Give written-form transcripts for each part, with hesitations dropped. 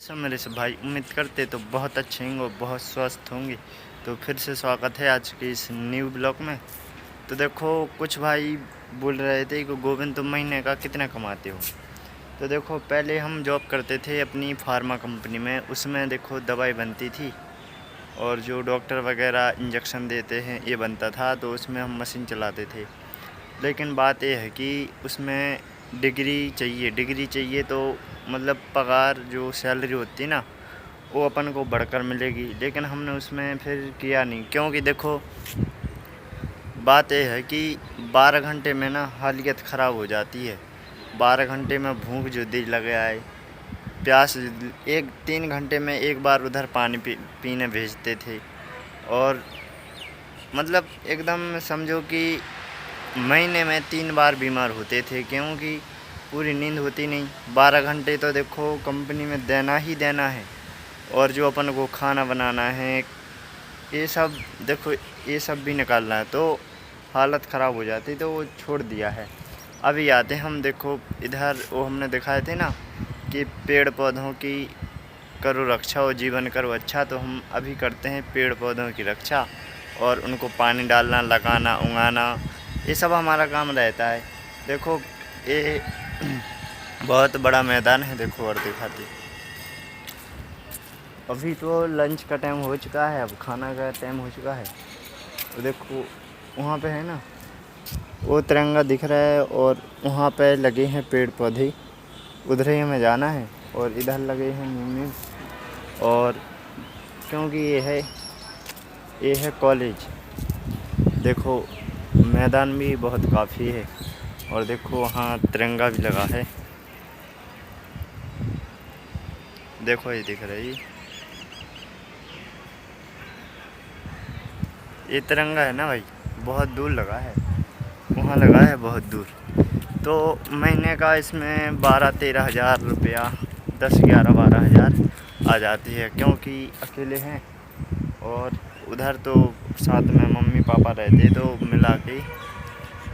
सब मेरे से भाई उम्मीद करते तो बहुत अच्छे होंगे और बहुत स्वस्थ होंगे। तो फिर से स्वागत है आज के इस न्यू ब्लॉग में। तो देखो कुछ भाई बोल रहे थे कि गोविंद तुम महीने का कितना कमाते हो। तो देखो पहले हम जॉब करते थे अपनी फार्मा कंपनी में, उसमें देखो दवाई बनती थी और जो डॉक्टर वगैरह इंजेक्शन देते हैं ये बनता था, तो उसमें हम मशीन चलाते थे। लेकिन बात यह है कि उसमें डिग्री चाहिए तो मतलब पगार जो सैलरी होती ना वो अपन को बढ़कर मिलेगी। लेकिन हमने उसमें फिर किया नहीं, क्योंकि देखो बात यह है कि 12 घंटे में ना हालत ख़राब हो जाती है। 12 घंटे में भूख जो दिल लगे आए, प्यास, एक 3 घंटे में एक बार उधर पानी पीने भेजते थे। और मतलब एकदम समझो कि महीने में 3 बार बीमार होते थे, क्योंकि पूरी नींद होती नहीं। 12 घंटे तो देखो कंपनी में देना ही देना है, और जो अपन को खाना बनाना है ये सब देखो, ये सब भी निकालना है, तो हालत ख़राब हो जाती, तो वो छोड़ दिया है। अभी आते हम देखो इधर, वो हमने दिखाए थे ना कि पेड़ पौधों की करो रक्षा और जीवन करो अच्छा। तो हम अभी करते हैं पेड़ पौधों की रक्षा और उनको पानी डालना, लगाना, उगाना, ये सब हमारा काम रहता है। देखो ये बहुत बड़ा मैदान है, देखो और दिखाते। अभी तो लंच का टाइम हो चुका है, अब खाना का टाइम हो चुका है। तो देखो वहाँ पे है ना वो तिरंगा दिख रहा है, और वहाँ पे लगे हैं पेड़ पौधे, उधर ही हमें जाना है। और इधर लगे हैं नीम, और क्योंकि ये है कॉलेज। देखो मैदान भी बहुत काफ़ी है, और देखो वहाँ तिरंगा भी लगा है, देखो ये दिख रही, ये तिरंगा है ना भाई, बहुत दूर लगा है, वहाँ लगा है बहुत दूर। तो महीने का इसमें 12-13 हज़ार रुपया, 10-11-12 हज़ार आ जाती है, क्योंकि अकेले हैं। और उधर तो साथ में मम्मी पापा रहते, तो मिला के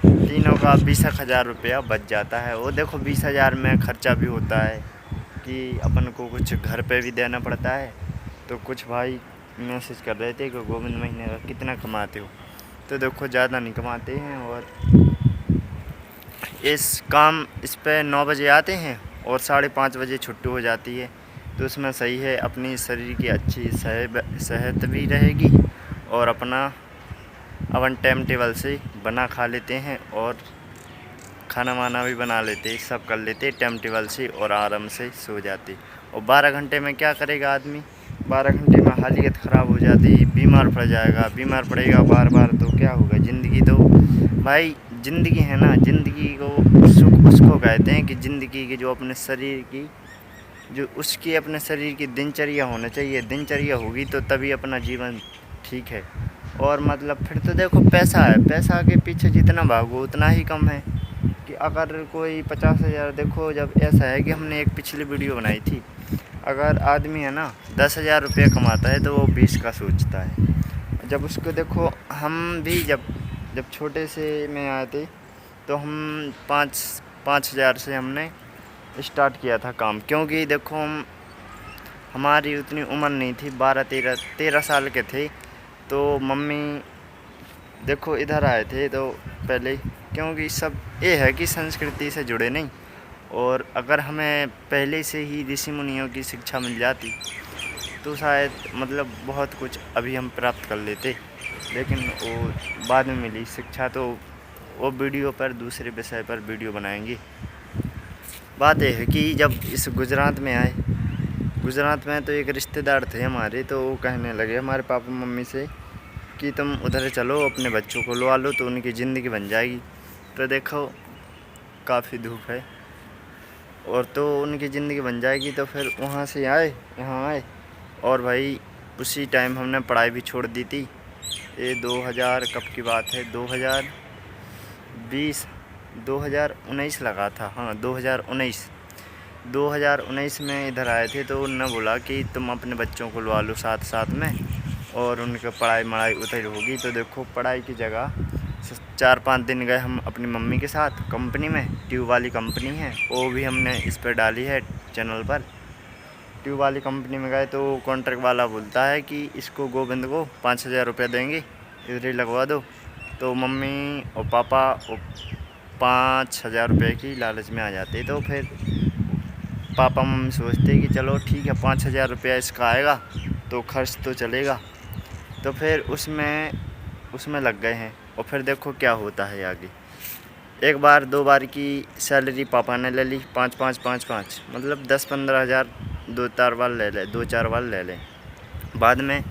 तीनों का 20,000 रुपया बच जाता है। वो देखो 20,000 में खर्चा भी होता है कि अपन को कुछ घर पे भी देना पड़ता है। तो कुछ भाई मैसेज कर रहे थे कि गोविंद महीने का कितना कमाते हो। तो देखो ज़्यादा नहीं कमाते हैं, और इस पे 9 बजे आते हैं और 5:30 बजे छुट्टी हो जाती है। तो उसमें सही है, अपनी शरीर की अच्छी सेहत भी रहेगी, और अपना अपन टाइम टेबल से बना खा लेते हैं, और खाना वाना भी बना लेते, सब कर लेते टाइम टेबल से, और आराम से सो जाते। और 12 घंटे में क्या करेगा आदमी, 12 घंटे में हालत ख़राब हो जाती, बीमार पड़ जाएगा, बीमार पड़ेगा बार बार, तो क्या होगा। ज़िंदगी तो भाई ज़िंदगी है ना, ज़िंदगी को सुख उसको कहते हैं कि ज़िंदगी की जो अपने शरीर की जो उसकी अपने शरीर की दिनचर्या होना चाहिए। दिनचर्या होगी तो तभी अपना जीवन ठीक है। और मतलब फिर तो देखो पैसा है, पैसा के पीछे जितना भागो उतना ही कम है। कि अगर कोई 50,000, देखो जब ऐसा है कि हमने एक पिछली वीडियो बनाई थी, अगर आदमी है ना 10,000 रुपये कमाता है तो वो 20 का सोचता है। जब उसको देखो, हम भी जब छोटे से में आए थे, तो हम 5,000 से हमने स्टार्ट किया था काम, क्योंकि देखो हमारी उतनी उम्र नहीं थी, 12-13 साल के थे। तो मम्मी देखो इधर आए थे तो पहले, क्योंकि सब ये है कि संस्कृति से जुड़े नहीं, और अगर हमें पहले से ही ऋषि मुनियों की शिक्षा मिल जाती तो शायद मतलब बहुत कुछ अभी हम प्राप्त कर लेते। लेकिन वो बाद में मिली शिक्षा, तो वो वीडियो पर दूसरे विषय पर वीडियो बनाएंगे। बात यह है कि जब इस गुजरात में आए, गुजरात में तो एक रिश्तेदार थे हमारे, तो वो कहने लगे हमारे पापा मम्मी से कि तुम उधर चलो, अपने बच्चों को लवा लो तो उनकी ज़िंदगी बन जाएगी। तो देखो काफ़ी धूप है, और तो उनकी ज़िंदगी बन जाएगी। तो फिर वहाँ से यहाँ आए, और भाई उसी टाइम हमने पढ़ाई भी छोड़ दी थी। ये 2000 कब की बात है, 2020 2019 लगा था, हाँ 2019 में इधर आए थे। तो उन्होंने बोला कि तुम अपने बच्चों को लवा लो साथ साथ में, और उनका पढ़ाई उधर होगी। तो देखो पढ़ाई की जगह 4-5 दिन गए हम अपनी मम्मी के साथ कंपनी में, ट्यूब वाली कंपनी है, वो भी हमने इस पर डाली है चैनल पर। ट्यूब वाली कंपनी में गए तो कॉन्ट्रैक्ट वाला बोलता है कि इसको गोविंद को 5,000 रुपये देंगे, इधर ही लगवा दो। तो मम्मी और पापा 5,000 रुपये की लालच में आ जाते। तो फिर पापा मम्मी सोचते कि चलो ठीक है 5,000 रुपया इसका आएगा तो खर्च तो चलेगा। तो फिर उसमें लग गए हैं। और फिर देखो क्या होता है आगे। एक बार 2 बार की सैलरी पापा ने ले ली, 5-5 मतलब 10-15 हज़ार 2-4 बार ले लें। बाद में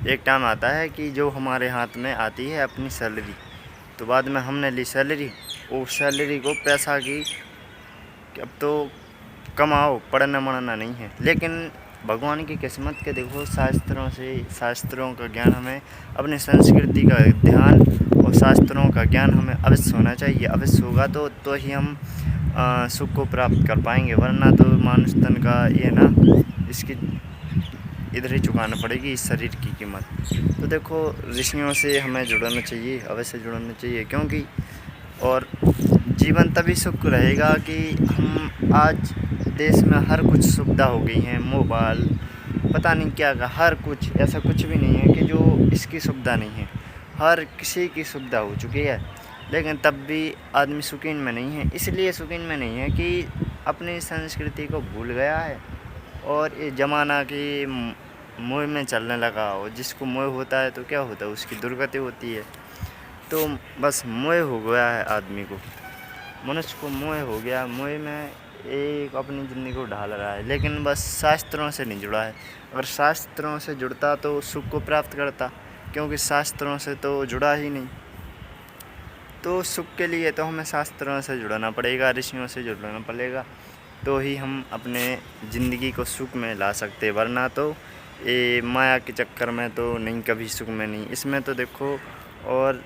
एक टाइम आता है कि जो हमारे हाथ में आती है अपनी सैलरी, तो बाद में हमने ली सैलरी। वो सैलरी को पैसा की अब तो कमाओ, पढ़ना मढ़ना नहीं है। लेकिन भगवान की किस्मत के देखो, शास्त्रों का ज्ञान हमें, अपनी संस्कृति का ध्यान और शास्त्रों का ज्ञान हमें अवश्य होना चाहिए। अवश्य होगा तो ही हम सुख को प्राप्त कर पाएंगे, वरना तो मानुष तन का ये ना, इसकी इधर ही चुकाना पड़ेगी इस शरीर की कीमत। तो देखो ऋषियों से हमें जुड़ना चाहिए, अवश्य जुड़ना चाहिए, क्योंकि और जीवन तभी सुख रहेगा कि हम आज देश में हर कुछ सुविधा हो गई हैं, मोबाइल पता नहीं क्या का, हर कुछ, ऐसा कुछ भी नहीं है कि जो इसकी सुविधा नहीं है, हर किसी की सुविधा हो चुकी है। लेकिन तब भी आदमी सुकून में नहीं है। इसलिए सुकून में नहीं है कि अपनी संस्कृति को भूल गया है और ये ज़माना की मोह में चलने लगा। और जिसको मोह होता है तो क्या होता है, उसकी दुर्गति होती है। तो बस मोह हो गया है आदमी को, मनुष्य को मोह हो गया। मोह में एक अपनी ज़िंदगी को ढाल रहा है, लेकिन बस शास्त्रों से नहीं जुड़ा है। अगर शास्त्रों से जुड़ता तो सुख को प्राप्त करता, क्योंकि शास्त्रों से तो जुड़ा ही नहीं। तो सुख के लिए तो हमें शास्त्रों से जुड़ना पड़ेगा, ऋषियों से जुड़ना पड़ेगा, तो ही हम अपने ज़िंदगी को सुख में ला सकते। वरना तो ये माया के चक्कर में तो नहीं, कभी सुख में नहीं। इसमें तो देखो और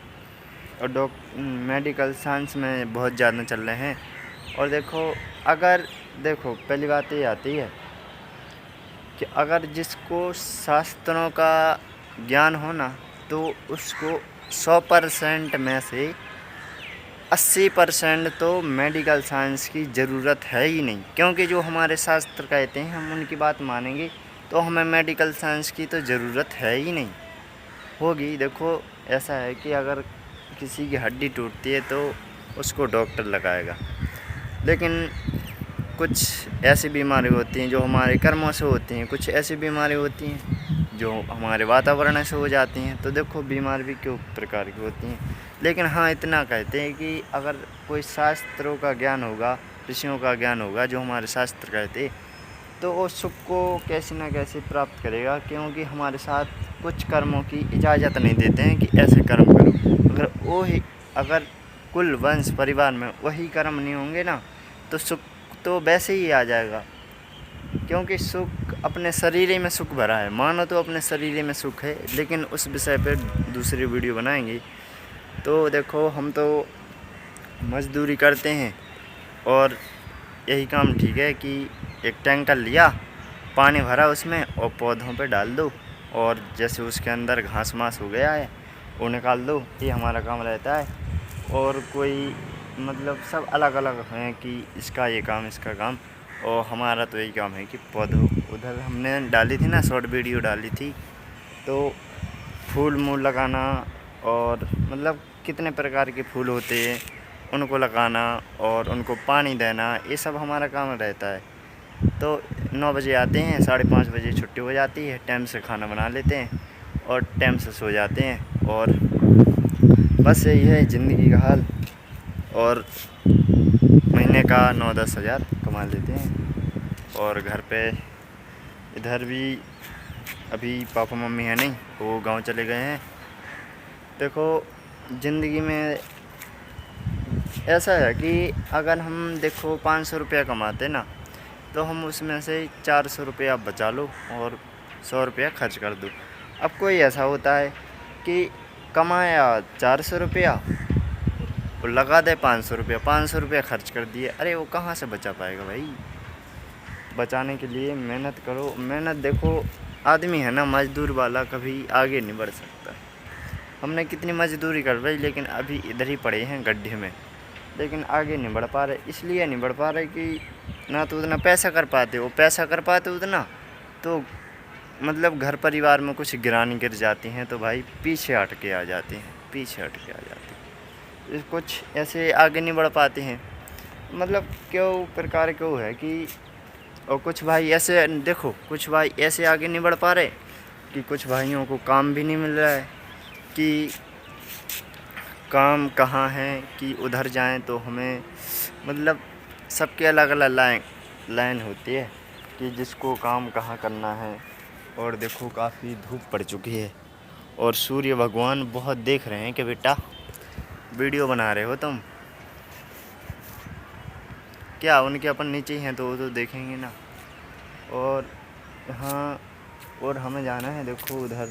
मेडिकल साइंस में बहुत ज़्यादा चल रहे हैं। और देखो पहली बात ये आती है कि अगर जिसको शास्त्रों का ज्ञान हो ना, तो उसको 100% में से 80% तो मेडिकल साइंस की ज़रूरत है ही नहीं। क्योंकि जो हमारे शास्त्र कहते हैं हम उनकी बात मानेंगे तो हमें मेडिकल साइंस की तो ज़रूरत है ही नहीं होगी। देखो ऐसा है कि अगर किसी की हड्डी टूटती है तो उसको डॉक्टर लगाएगा, लेकिन कुछ ऐसी बीमारी होती हैं जो हमारे कर्मों से होती हैं, कुछ ऐसी बीमारी होती हैं जो हमारे वातावरण से हो जाती हैं। तो देखो बीमारी भी क्यों प्रकार की होती हैं। लेकिन हाँ, इतना कहते हैं कि अगर कोई शास्त्रों का ज्ञान होगा, ऋषियों का ज्ञान होगा, जो हमारे शास्त्र कहते, तो वो सुख को कैसे न कैसे प्राप्त करेगा। क्योंकि हमारे साथ कुछ कर्मों की इजाज़त नहीं देते हैं कि ऐसे कर्म करो। अगर कुल वंश परिवार में वही कर्म नहीं होंगे ना, तो सुख तो वैसे ही आ जाएगा। क्योंकि सुख अपने शरीर में सुख भरा है, मानो तो अपने शरीर में सुख है, लेकिन उस विषय पर दूसरी वीडियो बनाएंगे। तो देखो हम तो मजदूरी करते हैं और यही काम ठीक है कि एक टैंकर लिया, पानी भरा उसमें और पौधों पे डाल दो, और जैसे उसके अंदर घास मास हो गया है वो निकाल दो, ये हमारा काम रहता है। और कोई मतलब सब अलग अलग हैं कि इसका ये काम, इसका काम, और हमारा तो यही काम है कि पौधों, उधर हमने डाली थी ना शॉर्ट वीडियो डाली थी, तो फूल मूल लगाना और मतलब कितने प्रकार के फूल होते हैं उनको लगाना और उनको पानी देना, ये सब हमारा काम रहता है। तो 9 बजे आते हैं, 5:30 बजे छुट्टी हो जाती है, टाइम से खाना बना लेते हैं और टाइम से सो जाते हैं। और बस यही है ज़िंदगी का हाल। और महीने का 9-10 हज़ार कमा लेते हैं। और घर पे इधर भी अभी पापा मम्मी है नहीं, वो गांव चले गए हैं। देखो ज़िंदगी में ऐसा है कि अगर हम देखो 500 रुपया कमाते ना, तो हम उसमें से 400 रुपया बचा लो और 100 रुपया खर्च कर दो। अब कोई ऐसा होता है कि कमाया 400 रुपया और लगा दे 500 रुपया, 500 रुपया खर्च कर दिए, अरे वो कहाँ से बचा पाएगा भाई। बचाने के लिए मेहनत करो। मेहनत देखो आदमी है ना, मजदूर वाला कभी आगे नहीं बढ़ सकता। हमने कितनी मजदूरी कर रही, लेकिन अभी इधर ही पड़े हैं गड्ढे में, लेकिन आगे नहीं बढ़ पा रहे। इसलिए नहीं बढ़ पा रहे कि ना तो उतना पैसा कर पाते, वो पैसा कर पाते उतना तो मतलब घर परिवार में कुछ गिरानी गिर जाती हैं तो भाई पीछे हट के आ जाते हैं, पीछे हट के आ जाते हैं, कुछ ऐसे आगे नहीं बढ़ पाते हैं। मतलब क्यों प्रकार क्यों है कि, और कुछ भाई ऐसे देखो, कुछ भाई ऐसे आगे नहीं बढ़ पा रहे कि कुछ भाइयों को काम भी नहीं मिल रहा है कि काम कहाँ है कि उधर जाएं तो हमें, मतलब सबके अलग अलग लाइन होती है कि जिसको काम कहाँ करना है। और देखो काफ़ी धूप पड़ चुकी है और सूर्य भगवान बहुत देख रहे हैं कि बेटा वीडियो बना रहे हो तुम, क्या उनके अपन नीचे ही हैं तो वो तो देखेंगे ना। और हाँ, और हमें जाना है, देखो उधर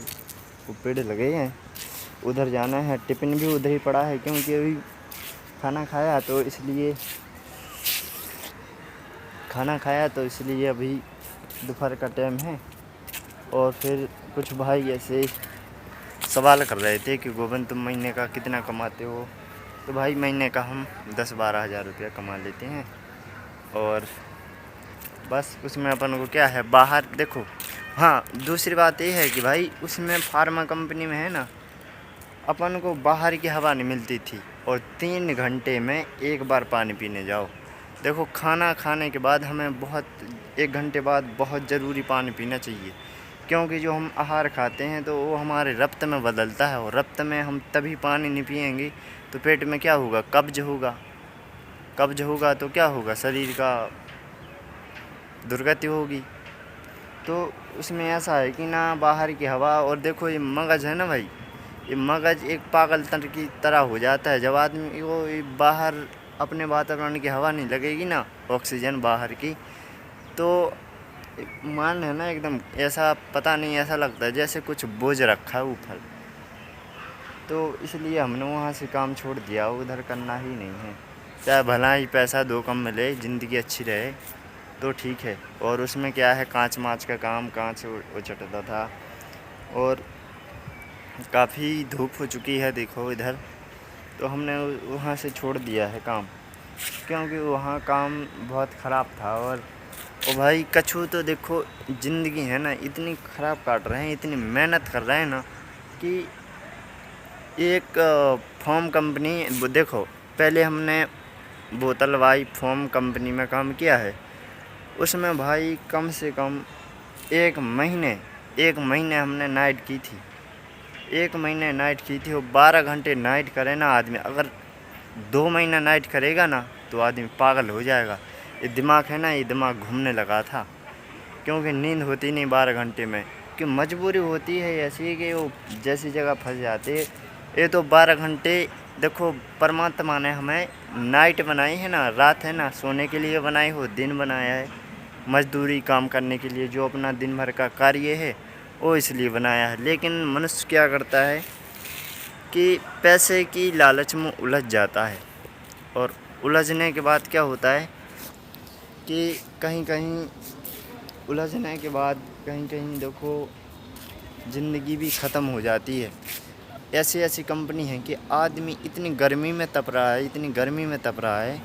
वो पेड़ लगे हैं, उधर जाना है। टिफ़िन भी उधर ही पड़ा है क्योंकि अभी खाना खाया तो इसलिए अभी दोपहर का टाइम है। और फिर कुछ भाई ऐसे सवाल कर रहे थे कि गोविंद तुम महीने का कितना कमाते हो। तो भाई महीने का हम 10-12 हज़ार रुपया कमा लेते हैं। और बस उसमें अपन को क्या है, बाहर देखो। हाँ, दूसरी बात ये है कि भाई उसमें फार्मा कंपनी में है ना, अपन को बाहर की हवा नहीं मिलती थी और 3 घंटे में एक बार पानी पीने जाओ। देखो खाना खाने के बाद हमें 1 घंटे बाद बहुत ज़रूरी पानी पीना चाहिए, क्योंकि जो हम आहार खाते हैं तो वो हमारे रक्त में बदलता है, और रक्त में हम तभी पानी नहीं पिएंगे तो पेट में क्या होगा, कब्ज होगा तो क्या होगा, शरीर का दुर्गति होगी। तो उसमें ऐसा है कि ना बाहर की हवा, और देखो ये मगज़ है ना भाई, ये मगज़ एक पागलपन की तरह हो जाता है जब आदमी को बाहर अपने वातावरण की हवा नहीं लगेगी ना, ऑक्सीजन बाहर की, तो मन है ना एकदम ऐसा, पता नहीं, ऐसा लगता है जैसे कुछ बोझ रखा है ऊपर। तो इसलिए हमने वहाँ से काम छोड़ दिया, उधर करना ही नहीं है। चाहे भला ही पैसा 2 कम मिले, ज़िंदगी अच्छी रहे तो ठीक है। और उसमें क्या है, कांच माच का काम, कांच उचटता था और काफ़ी धूप हो चुकी है देखो इधर, तो हमने वहाँ से छोड़ दिया है काम, क्योंकि वहाँ काम बहुत ख़राब था। और भाई कछु तो देखो ज़िंदगी है ना इतनी ख़राब काट रहे हैं, इतनी मेहनत कर रहे हैं ना कि एक फोम कंपनी, देखो पहले हमने बोतलवाई फोम कंपनी में काम किया है, उसमें भाई कम से कम 1 महीने हमने नाइट की थी, 1 महीने नाइट की थी। और 12 घंटे नाइट करे ना आदमी, अगर 2 महीना नाइट करेगा ना तो आदमी पागल हो जाएगा। ये दिमाग है ना, ये दिमाग घूमने लगा था, क्योंकि नींद होती नहीं 12 घंटे में, कि मजबूरी होती है ऐसी कि वो जैसी जगह फंस जाते। ये तो 12 घंटे, देखो परमात्मा ने हमें नाइट बनाई है ना, रात है ना सोने के लिए बनाई हो, दिन बनाया है मजदूरी काम करने के लिए, जो अपना दिन भर का कार्य है वो इसलिए बनाया है। लेकिन मनुष्य क्या करता है कि पैसे की लालच में उलझ जाता है, और उलझने के बाद क्या होता है कि कहीं कहीं देखो ज़िंदगी भी ख़त्म हो जाती है। ऐसी कंपनी है कि आदमी इतनी गर्मी में तप रहा है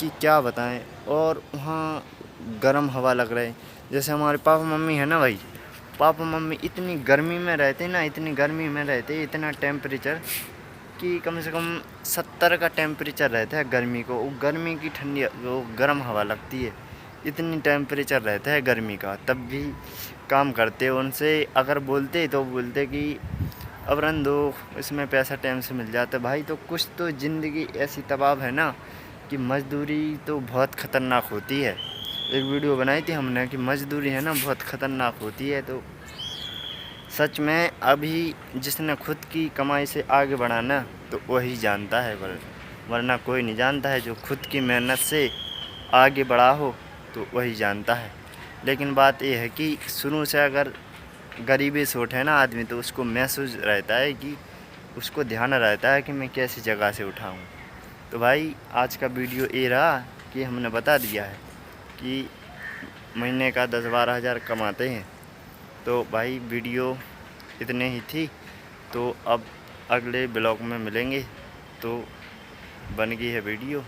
कि क्या बताएं। और वहाँ गर्म हवा लग रही है, जैसे हमारे पापा मम्मी है ना भाई, पापा मम्मी इतनी गर्मी में रहते, इतना टेम्परेचर कि कम से कम 70 का टेम्परेचर रहता है गर्मी को, वो गर्मी की ठंडी वो गर्म हवा लगती है, इतनी टेम्परेचर रहता है गर्मी का, तब भी काम करते। उनसे अगर बोलते तो बोलते कि अब रन दो, इसमें पैसा टाइम से मिल जाता है। भाई तो कुछ तो ज़िंदगी ऐसी तबाह है ना कि मज़दूरी तो बहुत ख़तरनाक होती है। एक वीडियो बनाई थी हमने कि मज़दूरी है ना बहुत ख़तरनाक होती है। तो सच में अभी जिसने खुद की कमाई से आगे बढ़ाना तो वही जानता है, वरना कोई नहीं जानता है। जो खुद की मेहनत से आगे बढ़ा हो तो वही जानता है। लेकिन बात यह है कि शुरू से अगर गरीबी से उठे ना आदमी, तो उसको महसूस रहता है कि उसको ध्यान रहता है कि मैं कैसी जगह से उठा हूँ। तो भाई आज का वीडियो ये रहा कि हमने बता दिया है कि महीने का 10-12 हज़ार कमाते हैं। तो भाई वीडियो इतने ही थी, तो अब अगले ब्लॉग में मिलेंगे। तो बन गई है वीडियो।